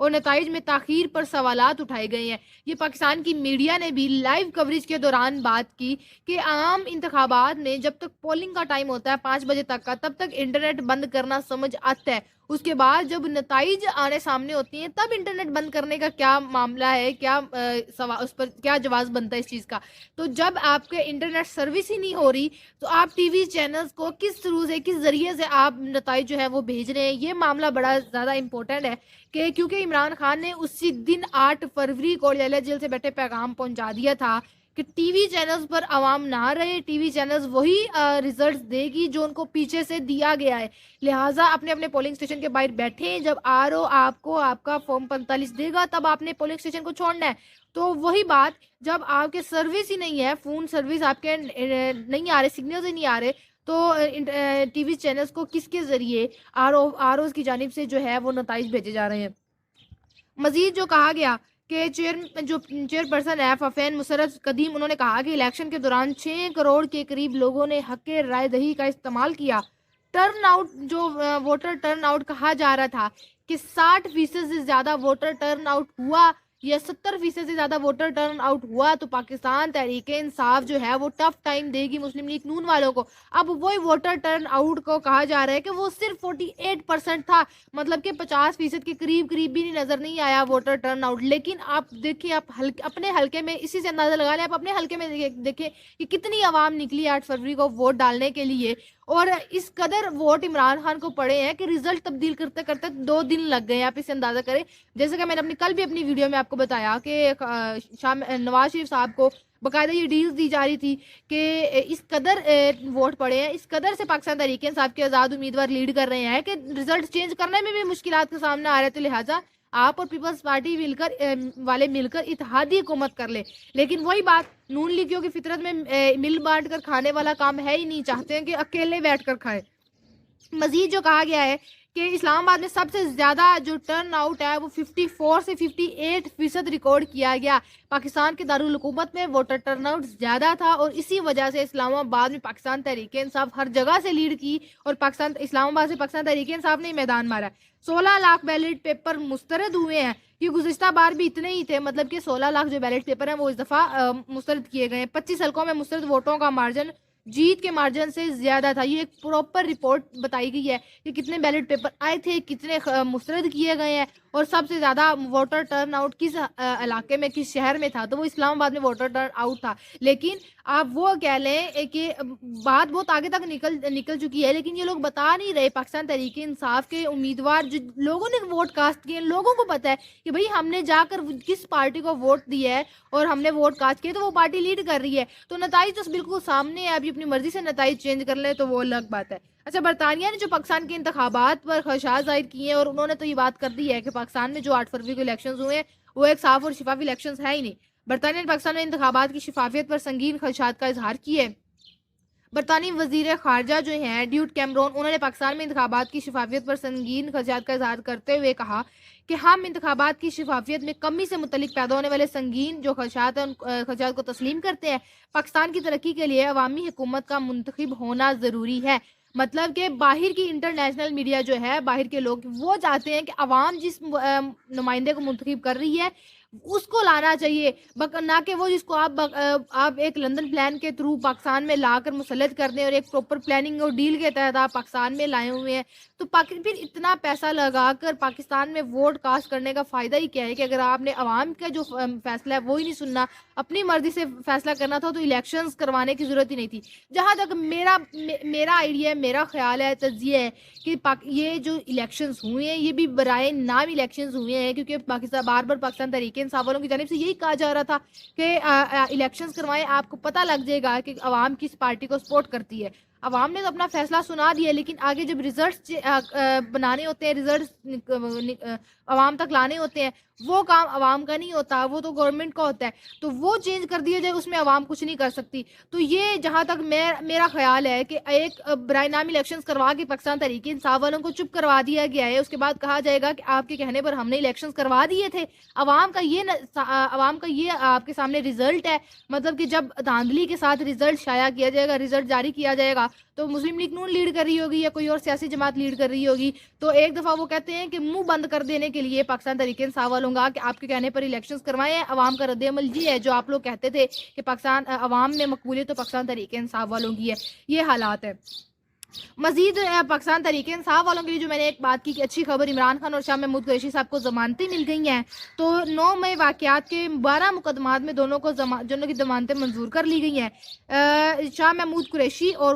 اور نتائج میں تاخیر پر سوالات اٹھائے گئے ہیں۔ یہ پاکستان کی میڈیا نے بھی لائیو کوریج کے دوران بات کی کہ عام انتخابات میں جب تک پولنگ کا ٹائم ہوتا ہے 5 بجے تک کا، تب تک انٹرنیٹ بند کرنا سمجھ آتا ہے، اس کے بعد جب نتائج آنے سامنے ہوتی ہیں تب انٹرنیٹ بند کرنے کا کیا معاملہ ہے، کیا اس پر کیا جواز بنتا ہے اس چیز کا۔ تو جب آپ کے انٹرنیٹ سروس ہی نہیں ہو رہی تو آپ ٹی وی چینلز کو کس تھرو سے، کس ذریعے سے آپ نتائج جو ہے وہ بھیج رہے ہیں، یہ معاملہ بڑا زیادہ امپورٹنٹ ہے کہ کیونکہ عمران خان نے اسی دن 8 فروری کو لیلا جیل سے بیٹھے پیغام پہنچا دیا تھا کہ ٹی وی چینلز پر عوام نہ رہے، ٹی وی چینلز وہی ریزلٹس دے گی جو ان کو پیچھے سے دیا گیا ہے، لہٰذا اپنے اپنے پولنگ اسٹیشن کے باہر بیٹھیں، جب آر او آپ کو آپ کا فارم 45 دے گا تب آپ نے پولنگ اسٹیشن کو چھوڑنا ہے۔ تو وہی بات، جب آپ کے سروس ہی نہیں ہے، فون سروس آپ کے نہیں آ رہے، سگنلز ہی نہیں آ رہے، تو ٹی وی چینلز کو کس کے ذریعے آر اوز کی جانب سے جو ہے وہ نتائج بھیجے جا رہے ہیں۔ مزید جو کہا گیا کہ چیئر پرسن ہے ففین مسرت قدیم، انہوں نے کہا کہ الیکشن کے دوران 6 کروڑ کے قریب لوگوں نے حق رائے دہی کا استعمال کیا۔ ٹرن آؤٹ جو ووٹر ٹرن آؤٹ کہا جا رہا تھا کہ 60% سے زیادہ ووٹر ٹرن آؤٹ ہوا یا 70% سے زیادہ ووٹر ٹرن آؤٹ ہوا تو پاکستان تحریک انصاف جو ہے وہ ٹف ٹائم دے گی مسلم لیگ نون والوں کو۔ اب وہی ووٹر ٹرن آؤٹ کو کہا جا رہا ہے کہ وہ صرف 48% تھا، مطلب کہ 50% کے قریب بھی نظر نہیں آیا ووٹر ٹرن آؤٹ۔ لیکن آپ دیکھیں، آپ اپنے حلقے میں اسی سے اندازہ لگا لیں، آپ اپنے حلقے میں دیکھیں کہ کتنی عوام نکلی 8 فروری کو ووٹ ڈالنے کے لیے، اور اس قدر ووٹ عمران خان کو پڑے ہیں کہ رزلٹ تبدیل کرتے کرتے 2 دن لگ گئے ہیں۔ آپ اسے اندازہ کریں، جیسے کہ میں نے کل بھی اپنی ویڈیو میں آپ کو بتایا کہ نواز شریف صاحب کو باقاعدہ یہ ڈیلز دی جا رہی تھی کہ اس قدر ووٹ پڑے ہیں، اس قدر سے پاکستان تحریک انصاف کے آزاد امیدوار لیڈ کر رہے ہیں کہ رزلٹ چینج کرنے میں بھی مشکلات کا سامنا آ رہا ہے، تو لہٰذا آپ اور پیپلز پارٹی مل کر اتحادی حکومت کر لے۔ لیکن وہی بات، نون لیگیوں کی فطرت میں مل بانٹ کر کھانے والا کام ہے ہی نہیں، چاہتے ہیں کہ اکیلے بیٹھ کر کھائے۔ مزید جو کہا گیا ہے کہ اسلام آباد میں سب سے زیادہ جو ٹرن آؤٹ ہے وہ 54 سے 58% ریکارڈ کیا گیا۔ پاکستان کے دارالحکومت میں ووٹر ٹرن آؤٹ زیادہ تھا اور اسی وجہ سے اسلام آباد میں پاکستان تحریک انصاف ہر جگہ سے لیڈ کی اور اسلام آباد سے پاکستان تحریک انصاف نے میدان مارا۔ 16 لاکھ بیلٹ پیپر مسترد ہوئے ہیں، یہ گزشتہ بار بھی اتنے ہی تھے، مطلب کہ 16 لاکھ جو بیلٹ پیپر ہیں وہ اس دفعہ مسترد کیے گئے ہیں۔ 25 حلقوں میں مسترد ووٹوں کا مارجن جیت کے مارجن سے زیادہ تھا۔ یہ ایک پراپر رپورٹ بتائی گئی ہے کہ کتنے بیلٹ پیپر آئے تھے، کتنے مسترد کیے گئے ہیں اور سب سے زیادہ ووٹر ٹرن آؤٹ کس علاقے میں، کس شہر میں تھا، تو وہ اسلام آباد میں ووٹر ٹرن آؤٹ تھا۔ لیکن آپ وہ کہہ لیں کہ بات بہت آگے تک نکل چکی ہے، لیکن یہ لوگ بتا نہیں رہے۔ پاکستان تحریک انصاف کے امیدوار جو لوگوں نے ووٹ کاسٹ کیے، لوگوں کو پتہ ہے کہ بھئی ہم نے جا کر کس پارٹی کو ووٹ دیا ہے اور ہم نے ووٹ کاسٹ کیے تو وہ پارٹی لیڈ کر رہی ہے، تو نتائج تو بالکل سامنے ہے۔ اب اپنی مرضی سے نتائج چینج کر لیں تو وہ الگ بات ہے۔ اچھا، برطانیہ نے جو پاکستان کے انتخابات پر خدشات ظاہر کیے ہیں اور انہوں نے تو یہ بات کر دی ہے کہ پاکستان میں جو 8 فروری کو الیکشنز ہوئے ہیں وہ ایک صاف اور شفاف الیکشنز ہے ہی نہیں۔ برطانیہ نے پاکستان میں انتخابات کی شفافیت پر سنگین خدشات کا اظہار کیا ہے۔ برطانوی وزیر خارجہ جو ہیں ڈیوڈ کیمرون، انہوں نے پاکستان میں انتخابات کی شفافیت پر سنگین خدشات کا اظہار کرتے ہوئے کہا کہ ہم انتخابات کی شفافیت میں کمی سے متعلق پیدا ہونے والے سنگین جو خدشات ہیں ان خدشات کو تسلیم کرتے ہیں۔ پاکستان کی ترقی کے لیے عوامی حکومت کا منتخب ہونا ضروری ہے، مطلب کہ باہر کی انٹرنیشنل میڈیا جو ہے، باہر کے لوگ وہ چاہتے ہیں کہ عوام جس نمائندے کو منتخب کر رہی ہے اس کو لانا چاہیے، نہ کہ وہ جس کو آپ ایک لندن پلان کے تھرو پاکستان میں لا کر مسلط کر دیں اور ایک پروپر پلاننگ اور ڈیل کے تحت آپ پاکستان میں لائے ہوئے ہیں۔ تو پھر اتنا پیسہ لگا کر پاکستان میں ووٹ کاسٹ کرنے کا فائدہ ہی کیا ہے کہ اگر آپ نے عوام کا جو فیصلہ ہے وہی نہیں سننا، اپنی مرضی سے فیصلہ کرنا تھا تو الیکشنز کروانے کی ضرورت ہی نہیں تھی۔ جہاں تک میرا آئیڈیا ہے، میرا خیال ہے، تجزیہ ہے کہ یہ جو الیکشنز ہوئے ہیں یہ بھی برائے نام الیکشنز ہوئے ہیں، کیونکہ بار بار پاکستان تحریک انصاف والوں کی جانب سے یہی کہا جا رہا تھا کہ الیکشنز کروائیں، آپ کو پتہ لگ جائے گا کہ عوام کس پارٹی کو سپورٹ کرتی ہے۔ عوام نے تو اپنا فیصلہ سنا دیا، لیکن آگے جب ریزلٹس بنانے ہوتے ہیں، ریزلٹس عوام تک لانے ہوتے ہیں، وہ کام عوام کا نہیں ہوتا، وہ تو گورنمنٹ کا ہوتا ہے، تو وہ چینج کر دیا جائے، اس میں عوام کچھ نہیں کر سکتی۔ تو یہ جہاں تک میرا خیال ہے کہ ایک برائے نام الیکشنز کروا کے پاکستان تحریک انصاف والوں کو چپ کروا دیا گیا ہے، اس کے بعد کہا جائے گا کہ آپ کے کہنے پر ہم نے الیکشنز کروا دیے تھے۔ عوام کا یہ آپ کے سامنے ریزلٹ ہے، مطلب کہ جب دھاندلی کے ساتھ ریزلٹ شائع کیا جائے گا، ریزلٹ جاری کیا جائے گا تو مسلم لیگ نون لیڈ کر رہی ہوگی یا کوئی اور سیاسی جماعت لیڈ کر رہی ہوگی، تو ایک دفعہ وہ کہتے ہیں کہ منہ بند کر دینے کے لیے پاکستان تحریک انصاف والوں گا کہ آپ کے کہنے پر الیکشنز کروائیں، عوام کا رد عمل یہ ہے جو آپ لوگ کہتے تھے کہ پاکستان عوام میں مقبولیت تو پاکستان تحریک انصاف والوں کی ہے، یہ حالات ہے۔ مزید پاکستان تحریک انصاف والوں کے لیے جو میں نے ایک بات کی کہ اچھی خبر، عمران خان اور شاہ محمود قریشی صاحب کو ضمانتیں مل گئی ہیں، تو 9 مئی واقعات کے 12 مقدمات میں دونوں کی ضمانتیں منظور کر لی گئی ہیں۔ شاہ محمود قریشی اور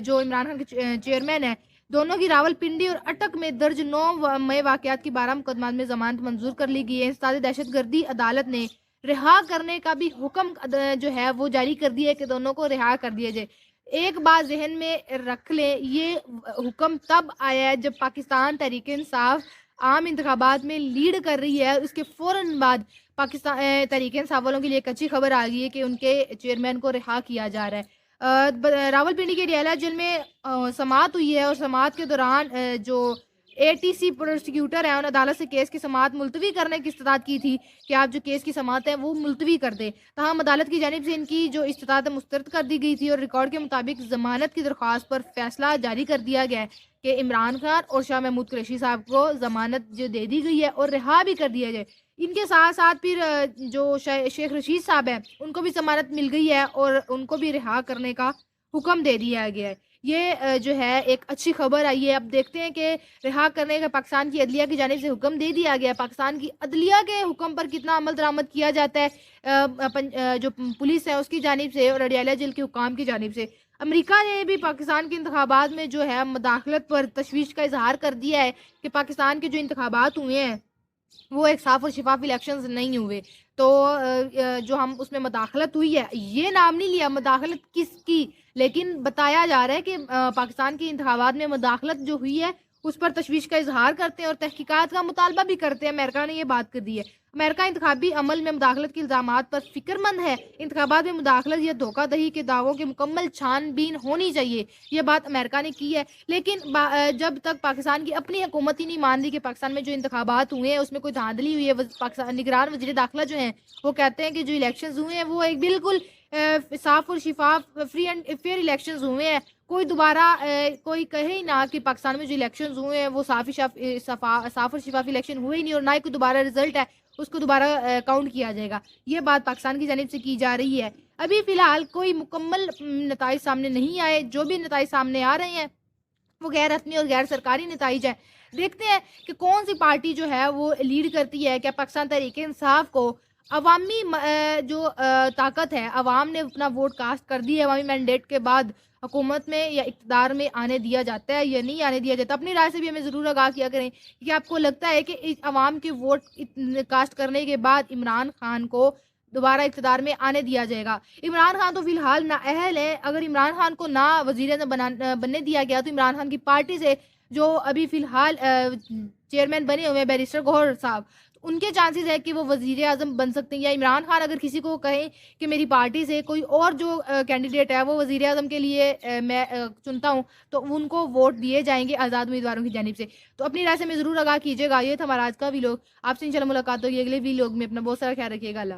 جو عمران خان کے چیئرمین ہیں، دونوں کی راول پنڈی اور اٹک میں درج 9 مئی واقعات کی 12 مقدمات میں ضمانت منظور کر لی گئی ہے۔ انسداد دہشت گردی عدالت نے رہا کرنے کا بھی حکم جو ہے وہ جاری کر دیا ہے کہ دونوں کو رہا کر دیا جائے۔ ایک بات ذہن میں رکھ لیں، یہ حکم تب آیا ہے جب پاکستان تحریک انصاف عام انتخابات میں لیڈ کر رہی ہے، اس کے فوراً بعد پاکستان تحریک انصاف والوں کے لیے ایک اچھی خبر آ گئی ہے کہ ان کے چیئرمین کو رہا کیا جا رہا ہے۔ راول پنڈی کے ڈیالہ جیل میں سماعت ہوئی ہے اور سماعت کے دوران جو ATC پروسیکیوٹر ہیں ان عدالت سے کیس کی سماعت ملتوی کرنے کی استطاعت کی تھی کہ آپ جو کیس کی سماعت ہے وہ ملتوی کر دیں، تاہم عدالت کی جانب سے ان کی جو استطاعت مسترد کر دی گئی تھی اور ریکارڈ کے مطابق ضمانت کی درخواست پر فیصلہ جاری کر دیا گیا ہے کہ عمران خان اور شاہ محمود قریشی صاحب کو ضمانت جو دے دی گئی ہے اور رہا بھی کر دیا جائے۔ ان کے ساتھ ساتھ پھر جو شیخ رشید صاحب ہیں ان کو بھی ضمانت مل گئی ہے اور ان کو بھی رہا کرنے کا حکم دے دیا گیا ہے۔ یہ جو ہے ایک اچھی خبر آئی ہے۔ اب دیکھتے ہیں کہ رہا کرنے کا پاکستان کی عدلیہ کی جانب سے حکم دے دیا گیا ہے، پاکستان کی عدلیہ کے حکم پر کتنا عمل درآمد کیا جاتا ہے جو پولیس ہے اس کی جانب سے اور اڈیالہ جیل کے حکام کی جانب سے۔ امریکہ نے بھی پاکستان کے انتخابات میں جو ہے مداخلت پر تشویش کا اظہار کر دیا ہے کہ پاکستان کے جو انتخابات ہوئے ہیں وہ ایک صاف اور شفاف الیکشنز نہیں ہوئے، تو جو ہم اس میں مداخلت ہوئی ہے یہ نام نہیں لیا مداخلت کس کی، لیکن بتایا جا رہا ہے کہ پاکستان کے انتخابات میں مداخلت جو ہوئی ہے اس پر تشویش کا اظہار کرتے ہیں اور تحقیقات کا مطالبہ بھی کرتے ہیں۔ امریکہ نے یہ بات کر دی ہے۔ امریکہ انتخابی عمل میں مداخلت کے الزامات پر فکر مند ہے، انتخابات میں مداخلت یا دھوکہ دہی کے دعووں کی مکمل چھان بین ہونی چاہیے، یہ بات امریکہ نے کی ہے۔ لیکن جب تک پاکستان کی اپنی حکومت ہی نہیں مان رہی کہ پاکستان میں جو انتخابات ہوئے ہیں اس میں کوئی دھاندلی ہوئی ہے، پاکستان نگران وزیر داخلہ جو ہیں وہ کہتے ہیں کہ جو الیکشنز ہوئے ہیں وہ ایک بالکل صاف اور شفاف فری اینڈ فیئر الیکشنز ہوئے ہیں، کوئی دوبارہ کوئی کہے ہی نہ کہ پاکستان میں جو الیکشنز ہوئے ہیں وہ صاف اور شفاف الیکشن ہوئے ہی نہیں اور نہ ہی کوئی دوبارہ رزلٹ ہے اس کو دوبارہ کاؤنٹ کیا جائے گا، یہ بات پاکستان کی جانب سے کی جا رہی ہے۔ ابھی فی الحال کوئی مکمل نتائج سامنے نہیں آئے، جو بھی نتائج سامنے آ رہے ہیں وہ غیر رسمی اور غیر سرکاری نتائج ہیں۔ دیکھتے ہیں کہ کون سی پارٹی جو ہے وہ لیڈ کرتی ہے، کیا پاکستان تحریک انصاف کو عوامی جو طاقت ہے، عوام نے اپنا ووٹ کاسٹ کر دی ہے، عوامی مینڈیٹ کے بعد حکومت میں یا اقتدار میں آنے دیا جاتا ہے یا نہیں آنے دیا جاتا۔ اپنی رائے سے بھی ہمیں ضرور آگاہ کیا کریں کہ آپ کو لگتا ہے کہ عوام کے ووٹ کاسٹ کرنے کے بعد عمران خان کو دوبارہ اقتدار میں آنے دیا جائے گا؟ عمران خان تو فی الحال نااہل ہے، اگر عمران خان کو نہ وزیر اعظم بننے دیا گیا تو عمران خان کی پارٹی سے جو ابھی فی الحال چیئرمین بنے ہوئے ہیں بیرسٹر گوہر صاحب، ان کے چانسز ہے کہ وہ وزیر اعظم بن سکتے ہیں، یا عمران خان اگر کسی کو کہیں کہ میری پارٹی سے کوئی اور جو کینڈیڈیٹ ہے وہ وزیر اعظم کے لیے میں چنتا ہوں تو ان کو ووٹ دیے جائیں گے آزاد امیدواروں کی جانب سے۔ تو اپنی رائے سے میں ضرور آگاہ کیجیے گا۔ یہ تھا ہمارا آج کا ویلوگ، آپ سے انشاءاللہ ملاقات ہوگی اگلے ویلوگ میں۔ اپنا بہت سارا خیال رکھیے گا۔ اللہ